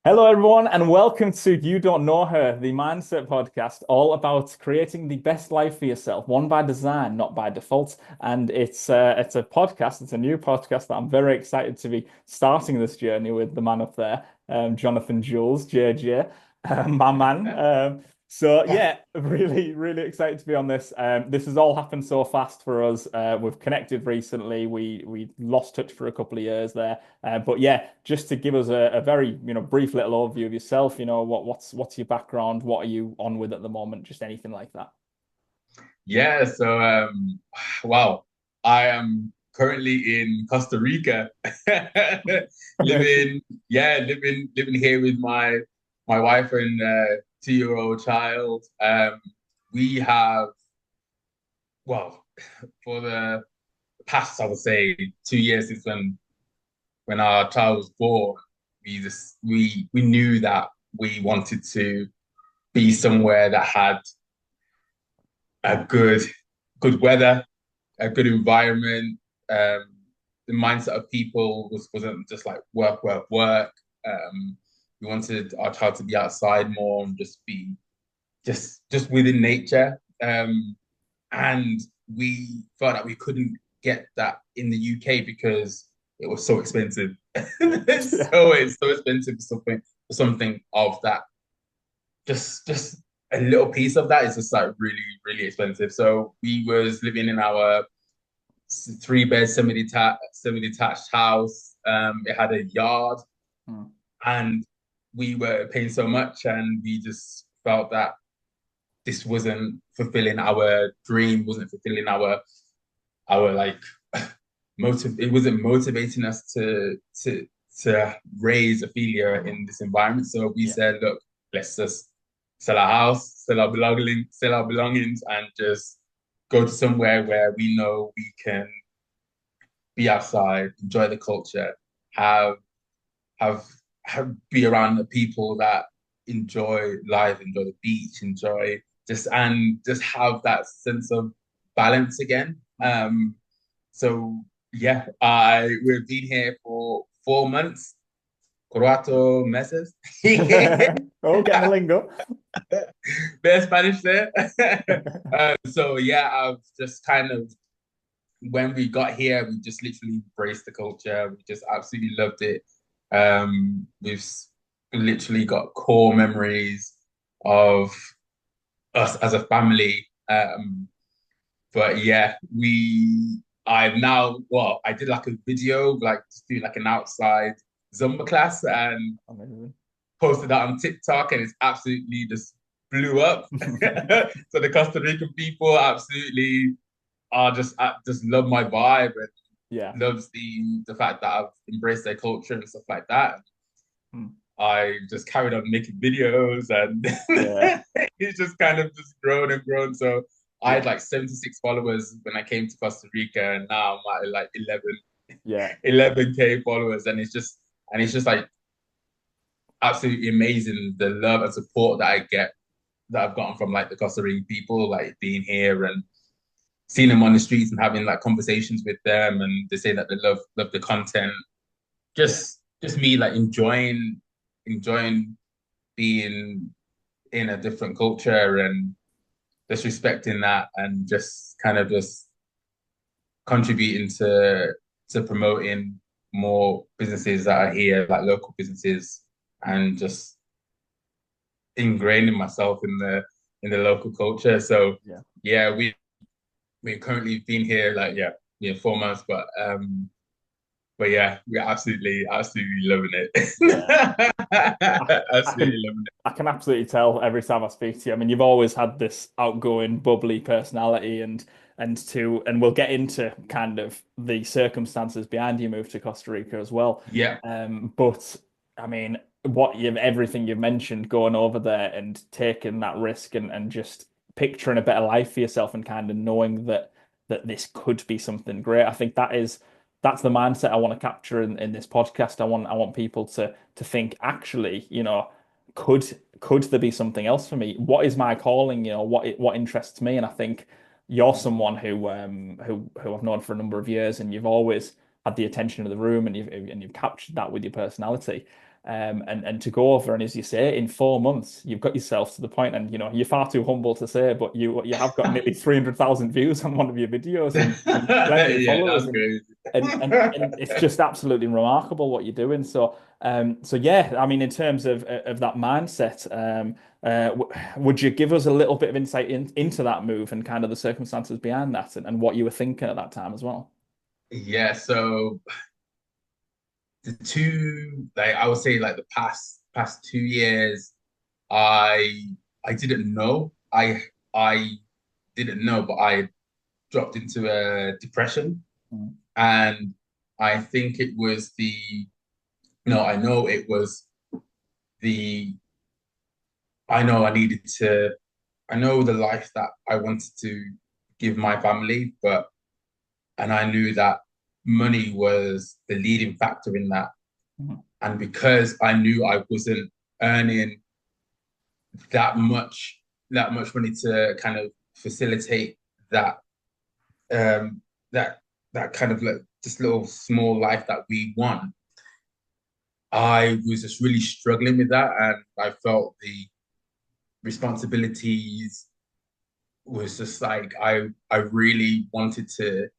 Hello, everyone, and welcome to You Don't Know Her, the Mindset podcast, all about creating the best life for yourself, one by design, not by default. And it's a podcast, it's a new podcast that I'm very excited to be starting this journey with the man up there, Johnathan Jules, JJ, my man. So yeah, really, really excited to be on this. This has all happened so fast for us. We've connected recently. We lost touch for a couple of years there. But yeah, just to give us a very, brief little overview of yourself, what's your background, what are you on with at the moment, just anything like that. Yeah, so wow, I am currently in Costa Rica, Amazing. living here with my wife and 2-year-old child. We have well for the past, I would say, 2 years since when our child was born, we knew that we wanted to be somewhere that had a good weather, a good environment. Um, the mindset of people wasn't just like work, work, work. We wanted our child to be outside more and just be just within nature. And we felt that we couldn't get that in the UK because it was so expensive. Yeah. It's so expensive for something of that. Just a little piece of that is just like really, really expensive. So we was living in our three-bed semi-detached house. It had a yard, Mm. and we were paying so much, and we just felt that this wasn't fulfilling our dream, wasn't fulfilling our like motive. It wasn't motivating us to raise Ophelia in this environment. So we Yeah. said, look, let's just sell our house, sell our belongings, and just go to somewhere where we know we can be outside, enjoy the culture, have have be around the people that enjoy life, enjoy the beach, enjoy just have that sense of balance again. Mm. So yeah, I we've been here for 4 months, cuatro meses. Oh, getting the lingo. Bit of Spanish there. So yeah, I've just kind of when we got here, we just literally embraced the culture. We just absolutely loved it. We've literally got core memories of us as a family. But yeah, I've now, well, I did like a video, like just doing like an outside Zumba class and Amazing. posted that on TikTok and it's absolutely just blew up. So the Costa Rican people absolutely are just love my vibe and Yeah. loves the fact that I've embraced their culture and stuff like that. Mm. I just carried on making videos and Yeah. it's just kind of just grown and grown. So I Yeah. had like 76 followers when I came to Costa Rica and now I'm at like Yeah. 11K followers and it's just like absolutely amazing the love and support that I get that I've gotten from like the Costa Rican people, like being here and seeing them on the streets and having like conversations with them and they say that they love the content. Yeah. Just me like enjoying being in a different culture and just respecting that and just kind of just contributing to promoting more businesses that are here, like local businesses, Mm. and just ingraining myself in the local culture. So Yeah. yeah, we're currently been here like yeah 4 months, but yeah, we're absolutely loving Yeah. it. I, I Absolutely can loving I can absolutely tell every time I speak to you. I mean, you've always had this outgoing, bubbly personality, and we'll get into kind of the circumstances behind your move to Costa Rica as well. it. Yeah, But I mean, everything you've mentioned, going over there and taking that risk and just picturing a better life for yourself and kind of knowing that this could be something great. I think that's the mindset I want to capture in this podcast. I want people to think actually, could there be something else for me? What is my calling? What interests me? And I think you're someone who I've known for a number of years, and you've always had the attention of the room, and you've captured that with your personality. and to go over, and as you say, in 4 months you've got yourself to the point, and you're far too humble to say, but you have got nearly 300,000 views on one of your videos, and plenty of Yeah, followers, that's and crazy. it's just absolutely remarkable what you're doing. So yeah, I mean, in terms of that mindset, would you give us a little bit of insight into that move and kind of the circumstances behind that, and what you were thinking at that time as well? Yeah, so the two, like I would say, like the past 2 years, I I didn't know. I didn't know, but I dropped into a depression, Mm. and I think it was the no, I know it was the I know I needed to I know the life that I wanted to give my family, and I knew that money was the leading factor in that. Mhm. And because I knew I wasn't earning that much that much money to kind of facilitate that um that that kind of like this little small life that we want, I was just really struggling with that, and I felt the responsibilities was just like I really wanted to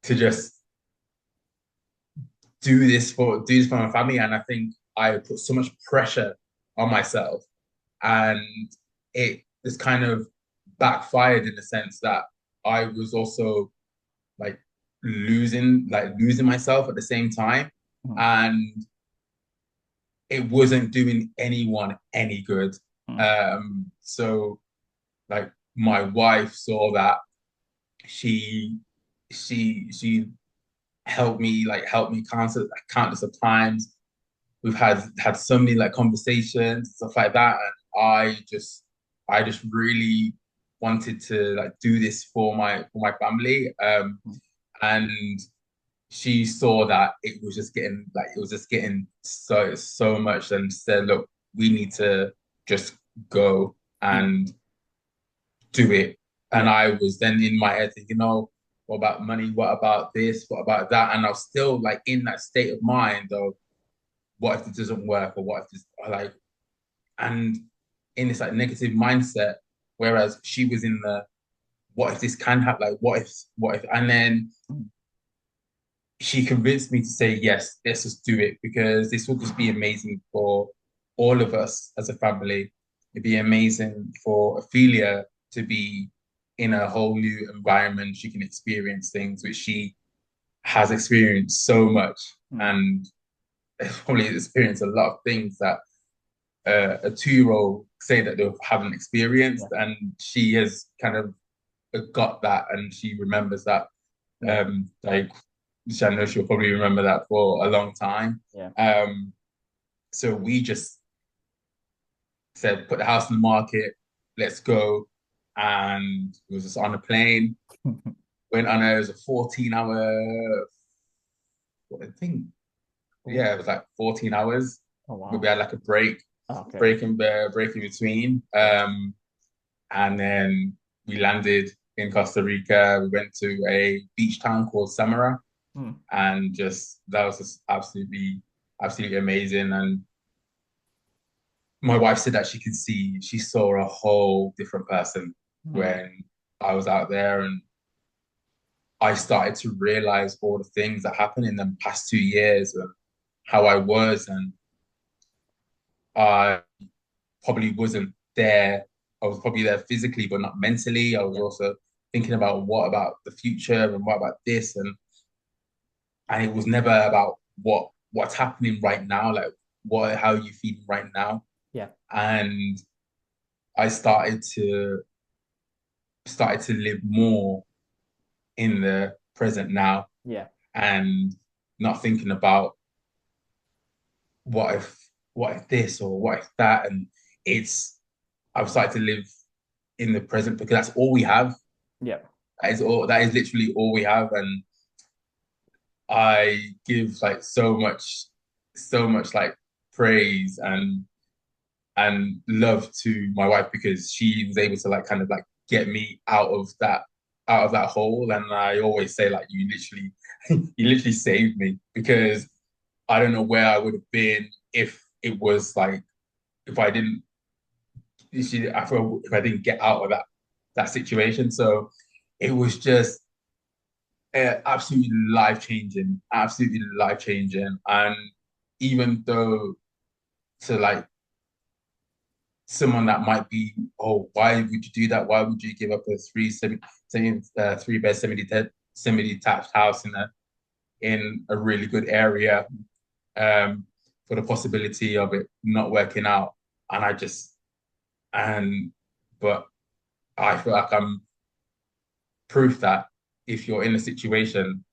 just do this for my family, and I think I put so much pressure on myself, and it just kind of backfired in the sense that I was also like losing myself at the same time, Mhm. and it wasn't doing anyone any good. Mhm. So like my wife saw that, she she helped me countless of times. We've had so many like conversations, stuff like that, and I just really wanted to like do this for my family. And she saw that it was just getting so much, and said, look, we need to just go Mhm. and do it. And Yeah. I was then in my head thinking, oh, what about money? What about this? What about that? And I was still like in that state of mind of what if this doesn't work, or what if this like, and in this like negative mindset. Whereas she was in the what if this can happen? Like what if? And then Mhm. she convinced me to say yes, let's just do it, because this will just be amazing for all of us as a family. It'd be amazing for Ophelia to be in a whole new environment. She can experience things which she has experienced so much, Mhm. and probably experienced a lot of things that a 2-year-old say that they haven't experienced, Yeah. and she has kind of got that, and she remembers that. Yeah. Like, I know she'll probably remember that for a long time. Yeah. Um, so we just said, put the house in the market, let's go. And it was just on a plane, went on it was a 14-hour, I think, Oh, yeah, it was like 14 hours. oh But we wow. had like a Okay. break in between. Yeah. And then we landed in Costa Rica. We went to a beach town called Samara, Mm. and just that was just absolutely amazing. And my wife said that she saw a whole different person Mm. when I was out there, and I started to realize all the things that happened in the past 2 years, and how I was, and I probably wasn't there. I was probably there physically, but not mentally. I was Yeah. also thinking about what about the future, and what about this, and it was never about what's happening right now, like how are you feeling right now. Yeah. And I started to live more in the present now, Yeah. and not thinking about what if this or what if that. And it's I've started to live in the present, because that's all we have. Yeah. That is literally all we have. And I give like so much like praise and love to my wife, because she was able to like kind of like get me out of that hole. And I always say, like, you literally you literally saved me, because I don't know where I would have been if it was like if I didn't I feel if I didn't get out of that situation. So it was just absolutely life changing. And even though to like someone that might be, oh, why would you do that? Why would you give up a three bed semi detached house in a really good area for the possibility of it not working out? And I just and but I feel like I'm proof that if you're in a situation,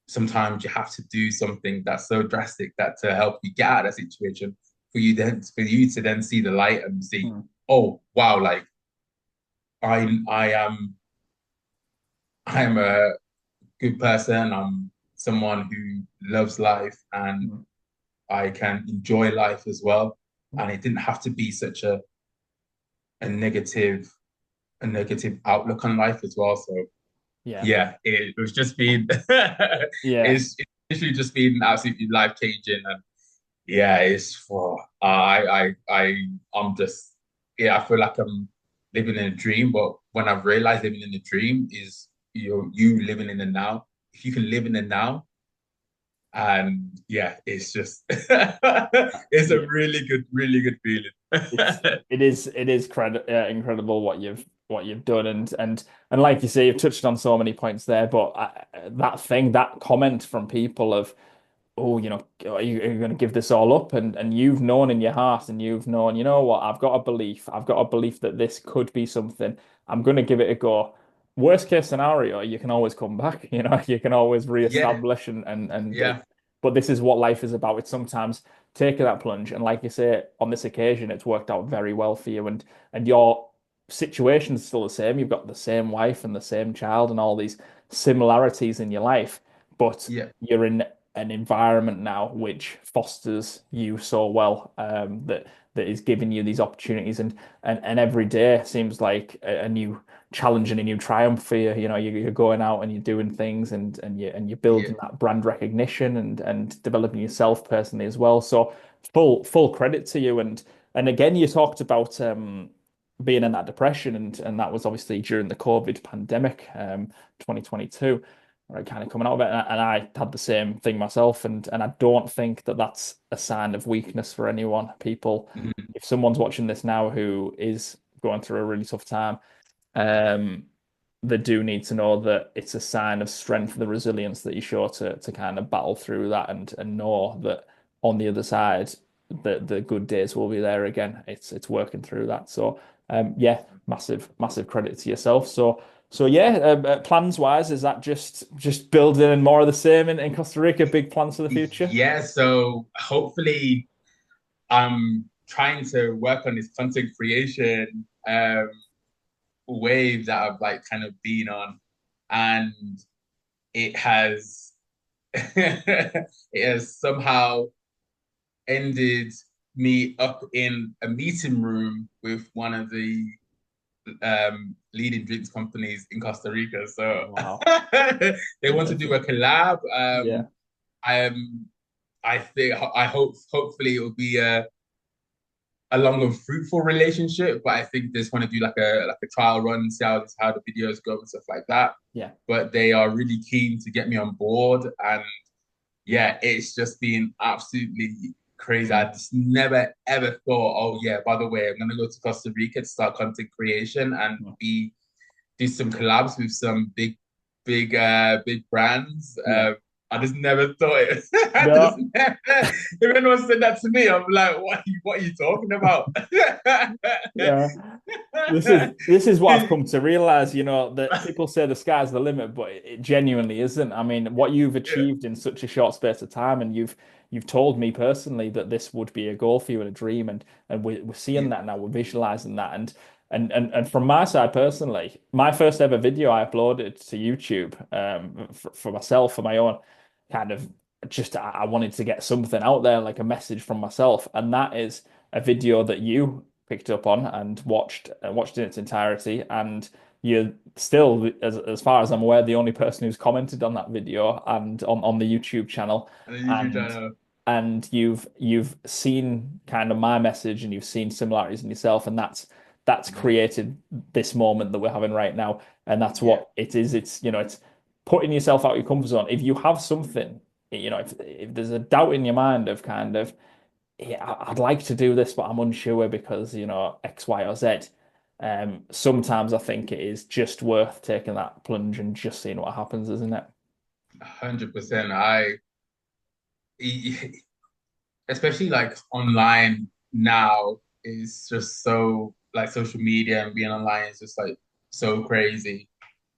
sometimes you have to do something that's so drastic that to help you get out of that situation, for you to then see the light and see, Mm. oh wow, like I am a good person. I'm someone who loves life and Mm. I can enjoy life as well. Yeah. And it didn't have to be such a negative a negative outlook on life as well. So Yeah. yeah, it was just been Yeah. it's literally just been absolutely life changing. And yeah, it's for I'm just yeah, I feel like I'm living in a dream, but when I've realized living in a dream is you living in the now. If you can live in the now, and yeah, it's just it's a Yeah. really good It's feeling. incredible what you've done, and like you say, you've touched on so many points there, but that comment from people of, oh, are you going to give this all up? And you've known in your heart, and you've known, you know what, I've got a belief that this could be something. I'm going to give it a go. Worst case scenario, you can always come back, you can always Yeah, reestablish yeah, but this is what life is about. It's sometimes taking that plunge. And like you say, on this occasion, it's worked out very well for you. And your situation's still the same. You've got the same wife and the same child and all these similarities in your life, but yeah, you're in an environment now which fosters you so well, that is giving you these opportunities, and every day seems like a new challenge and a new triumph for you. You're going out and you're doing things, and you're yeah. building that brand recognition, and developing yourself personally as well. So full credit to you. And again, you talked about being in that depression, and that was obviously during the COVID pandemic, 2022, right, kind of coming out of it. And I had the same thing myself, and I don't think that that's a sign of weakness for anyone. People, Mhm. if someone's watching this now who is going through a really tough time, um, they do need to know that it's a sign of strength, the resilience that you show to kind of battle through that, and know that on the other side, the good days will be there again. It's working through that. So yeah, massive credit to yourself. So yeah, plans wise, is that just building more of the same in Costa Rica? Big plans for the future? Yeah, so hopefully I'm trying to work on this content creation wave that I've like kind of been on, and it has it has somehow ended me up in a meeting room with one of the leading drinks companies in Costa Rica. So Wow, they want to do amazing. a collab. Yeah, Um, I think I hope hopefully it will be a long and fruitful relationship, but I think they just want to do like a trial run, see how the videos go and stuff like that. yeah. But they are really keen to get me on board, and yeah, it's just been absolutely crazy. I Mm. just never ever thought, oh yeah, by the way, I'm gonna go to Costa Rica to start content creation and Mm. be do some collabs with some big brands. Yeah. I just never thought it. I just No. never, if anyone said that to me, I'm like, what are you talking about? Yeah. This is what I've come to realize, that people say the sky's the limit, but it genuinely isn't. I mean, what you've Yeah, achieved in such a short space of time, and you've told me personally that this would be a goal for you and a dream, and we're seeing yeah, that now, we're visualizing that, and from my side personally, my first ever video I uploaded to YouTube, for myself, for my own kind of, just I wanted to get something out there, like a message from myself, and that is a video that you picked up on and watched in its entirety, and you're still, as far as I'm aware, the only person who's commented on that video and on the YouTube channel. on the YouTube And channel. and you've seen kind of my message and you've seen similarities in yourself, and that's created this moment that we're having right now. And that's Yeah, what it is. It's, it's putting yourself out of your comfort zone. If you have something, if there's a doubt in your mind of kind of, yeah, I'd like to do this, but I'm unsure because, X, Y, or Z. Sometimes I think it is just worth taking that plunge and just seeing what happens, isn't it? 100%. Especially like online now is just so like social media and being online is just like so crazy.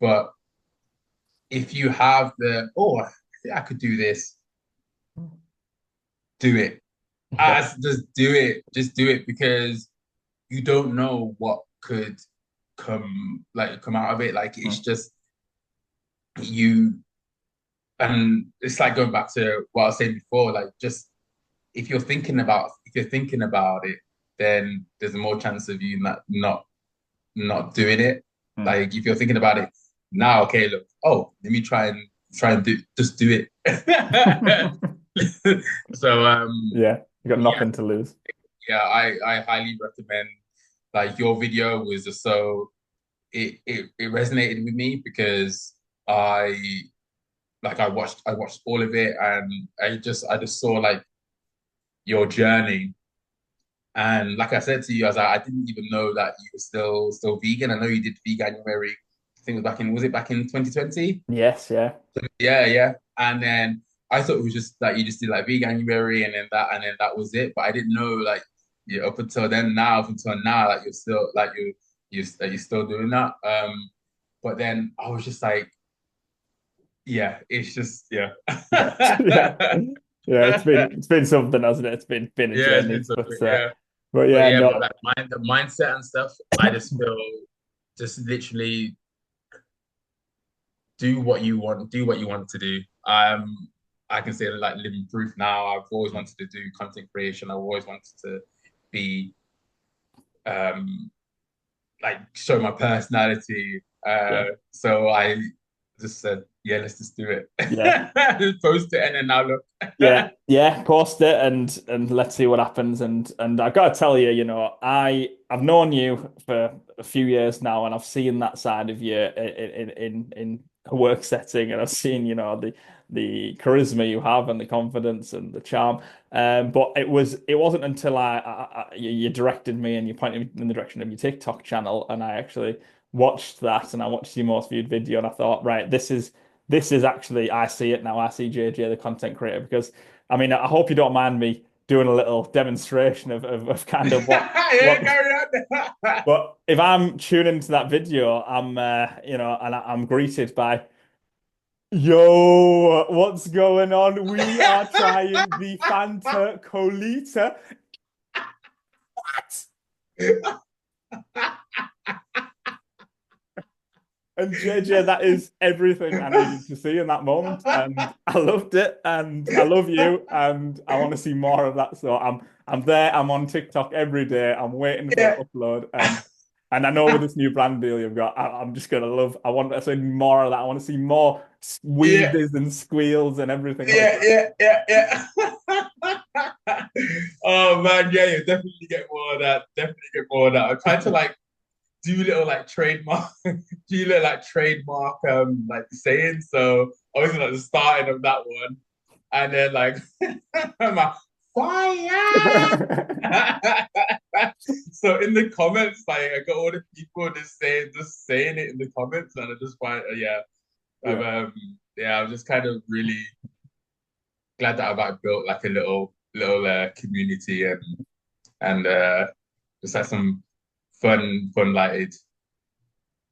But if you have I think I could do this, do it. Yeah. Just do it. Just do it because you don't know what could come out of it. Like it's Mm. just you and it's like going back to what I was saying before, like just if you're thinking about it, then there's more chance of you not doing it. Mm. Like if you're thinking about it now, okay, look, oh, let me try and do it. So Yeah, you got yeah, nothing to lose. yeah, I highly recommend like your video was just so it resonated with me because I I watched all of it and I just saw like your journey. And like I said to you, I didn't even know that you were still vegan. I know you did veganuary. I think it was was it back in 2020? Yes, yeah. Yeah, yeah. And then I thought it was just that you just did like veganuary and then that was it. But I didn't know like yeah, up until now, like you're still like you're still doing that. But then I was just like, yeah, it's just yeah. Yeah. Yeah. Yeah, it's been something, hasn't it? It's been a Yeah, it's journey. been something, yeah. But But yeah, yeah, but no. like the mindset and stuff, I just feel just literally do what you want to do. I can say like living proof now. I've always wanted to do content creation. I've always wanted to be um like show my personality. Yeah. So I just said, yeah, let's just do it. Yeah. Just post it and then now look. Yeah, yeah, post it and let's see what happens. And I've got to tell you, I've known you for a few years now, and I've seen that side of you in a work setting, and I've seen, the charisma you have and the confidence and the charm. But it wasn't until you directed me and you pointed me in the direction of your TikTok channel, and I actually watched that, and I watched your most viewed video, and I thought, right, this is actually, I see it now. I see JJ, the content creator, because I mean, I hope you don't mind me doing a little demonstration of kind of Yeah, what, carry on. but if I'm tuning into that video, and I'm greeted by, yo, what's going on? We are trying the Fanta Colita. What? And JJ, that is everything I needed to see in that moment, and I loved it, and I love you, and I want to see more of that. So I'm there. I'm on TikTok every day. I'm waiting for Yeah. the upload, and I know with this new brand deal you've got, I'm just gonna love. I want to see more of that. I want to see more Yeah. wheezes and squeals and everything like Yeah, that. yeah, yeah, yeah. Oh man, yeah, you definitely get more of that. Definitely get more of that. I'm trying to like do little like trademark, do little like trademark like sayings. So obviously like the starting of that one, and then like I'm like fire. So in the comments, like I got all the people just saying it in the comments, and I just find yeah, Yeah, yeah, I'm just kind of really glad that I've like, built like a little community and just had some fun lighted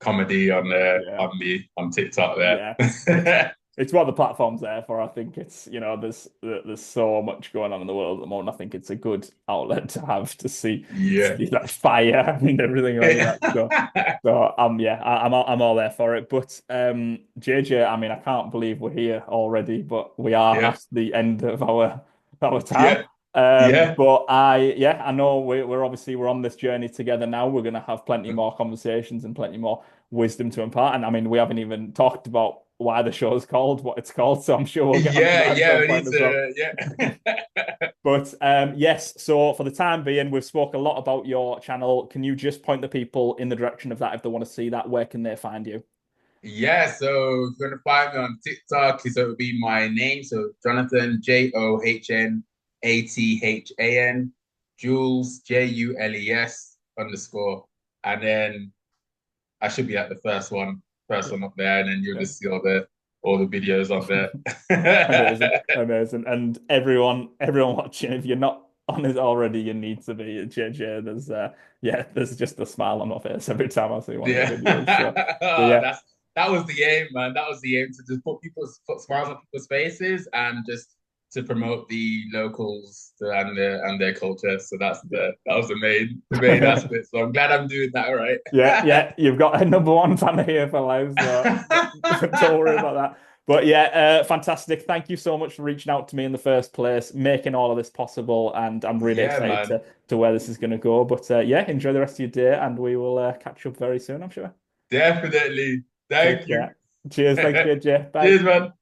comedy yeah. on TikTok Yeah, it's there. it's what the platform's there for. I think it's there's so much going on in the world at the moment. I think it's a good outlet to have to see Yeah. see that fire and everything like that. So yeah, I'm all there for it. But JJ, I mean, I can't believe we're here already, but we are Yeah. at the end of our time. Yeah. Yeah. But I know we're obviously we're on this journey together now. We're gonna have plenty more conversations and plenty more wisdom to impart. And I mean, we haven't even talked about why the show's called what it's called. So I'm sure we'll get onto Yeah, that at yeah, some we need point as well. to, yeah. But yes, so for the time being, we've spoke a lot about your channel. Can you just point the people in the direction of that if they want to see that? Where can they find you? Yeah, so if you're gonna find me on TikTok, so it would be my name, so Jonathan, Johnathan, Jules, Jules _ and then I should be at the first one up there, and then you'll Yeah. just see all the videos on Amazing, there. amazing. And everyone watching, if you're not on it already, you need to be at JJ. Yeah, there's just a smile on my face every time I see one of your Yeah, videos. So oh, yeah, that was the aim, man. That was the aim to just put smiles on people's faces and just to promote the locals and their culture. So that was the main yeah. aspect. So I'm glad I'm doing that right. Yeah, yeah, you've got a number one fan here for life, so don't worry about that. But yeah, fantastic. Thank you so much for reaching out to me in the first place, making all of this possible, and I'm really Yeah, excited man. to where this is going to go. But yeah, enjoy the rest of your day, and we will catch up very soon, I'm sure. Definitely. Take Thank you. care. Cheers. Thanks, JJ. Bye. Cheers, man.